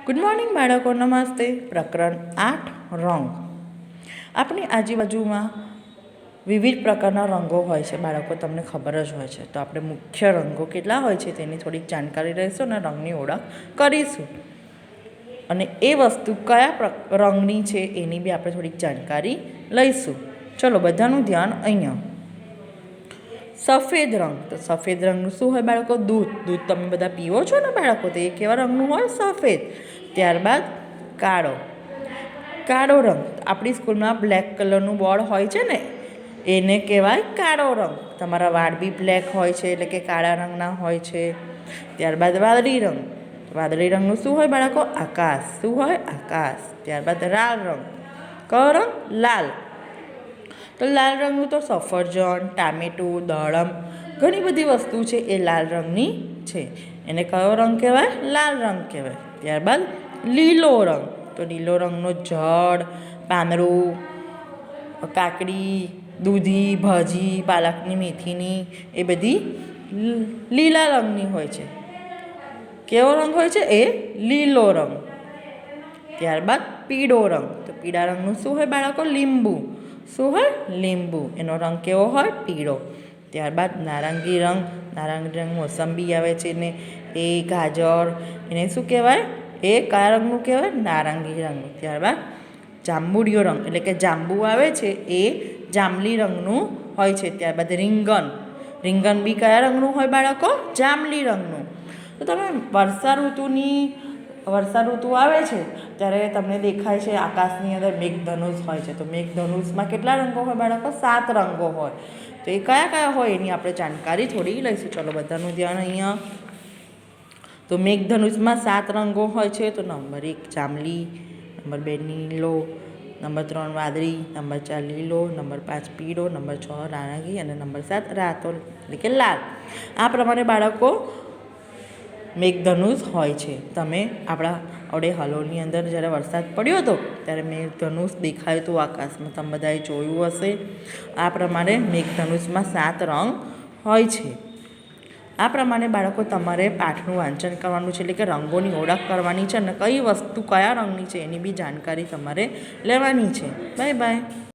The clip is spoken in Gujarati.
ગુડ મોર્નિંગ બાળકો, નમસ્તે. પ્રકરણ 8 રંગ. આપણી આજુબાજુમાં વિવિધ પ્રકારના રંગો હોય છે બાળકો, તમને ખબર જ હોય છે. તો આપણે મુખ્ય રંગો કેટલા હોય છે તેની થોડીક જાણકારી લઈશું અને રંગની ઓળખ કરીશું. અને એ વસ્તુ કયા રંગની છે એની બી આપણે થોડીક જાણકારી લઈશું. ચલો, બધાનું ધ્યાન અહીંયા. સફેદ રંગ. તો સફેદ રંગનું શું હોય બાળકો? દૂધ. દૂધ તમે બધા પીવો છો ને બાળકો, તો એ કેવા રંગનું હોય? સફેદ. ત્યારબાદ કાળો. કાળો રંગ. આપણી સ્કૂલમાં બ્લેક કલરનું બોર્ડ હોય છે ને, એને કહેવાય કાળો રંગ. તમારા વાળ બી બ્લેક હોય છે, એટલે કે કાળા રંગના હોય છે. ત્યારબાદ વાદળી રંગ. વાદળી રંગનું શું હોય બાળકો? આકાશ. શું હોય? આકાશ. ત્યારબાદ લાલ રંગ. કયો રંગ? લાલ. તો લાલ રંગનું તો સફરજન, ટામેટું, દાડમ, ઘણી બધી વસ્તુ છે એ લાલ રંગની છે. એને કયો રંગ કહેવાય? લાલ રંગ કહેવાય. ત્યારબાદ લીલો રંગ. તો લીલો રંગનો ઝાડ, પાંદડું, કાકડી, દૂધી, ભાજી, પાલકની, મેથીની, એ બધી લીલા રંગની હોય છે. કેવો રંગ હોય છે? એ લીલો રંગ. ત્યારબાદ પીળો રંગ. તો પીળા રંગનું શું હોય બાળકો? લીંબુ. શું હોય? લીંબુ. એનો રંગ કેવો હોય? પીળો. ત્યારબાદ નારંગી રંગ. નારંગી રંગ મોસંબી આવે છે ને, એ ગાજર, એને શું કહેવાય? એ કયા રંગનું કહેવાય? નારંગી રંગનું. ત્યારબાદ જાંબુડિયો રંગ, એટલે કે જાંબુ આવે છે એ જાંબલી રંગનું હોય છે. ત્યારબાદ રીંગણ. રીંગણ બી કયા રંગનું હોય બાળકો? જાંબલી રંગનું. તો તમે વર્ષા ઋતુ આવે છે ત્યારે તમને દેખાય છે આકાશની અંદર મેઘધનુષ હોય છે. તો મેઘધનુષમાં કેટલા રંગો હોય બાળકો? 7 રંગો હોય. તો એ કયા કયા હોય એની આપણે જાણકારી થોડી લઈશું. ચલો, બધાનું ધ્યાન અહીંયા. તો મેઘધનુષમાં 7 રંગો હોય છે. તો નંબર 1 જાંબલી, નંબર 2 નીલો, નંબર 3 વાદળી, નંબર 4 લીલો, નંબર 5 પીળો, નંબર 6 નારંગી અને નંબર 7 રાતો, એટલે કે લાલ. આ પ્રમાણે બાળકો મેઘધનુષ હોય છે. તમે આપણા આવડે હાલોલની અંદર જ્યારે વરસાદ પડ્યો હતો ત્યારે મેઘધનુષ દેખાયું હતું આકાશમાં, તમે બધાએ જોયું હશે. આ પ્રમાણે મેઘધનુષમાં 7 રંગ હોય છે. આ પ્રમાણે બાળકો તમારે પાઠનું વાંચન કરવાનું છે, એટલે કે રંગોની ઓળખ કરવાની છે અને કઈ વસ્તુ કયા રંગની છે એની બી જાણકારી તમારે લેવાની છે. Bye bye.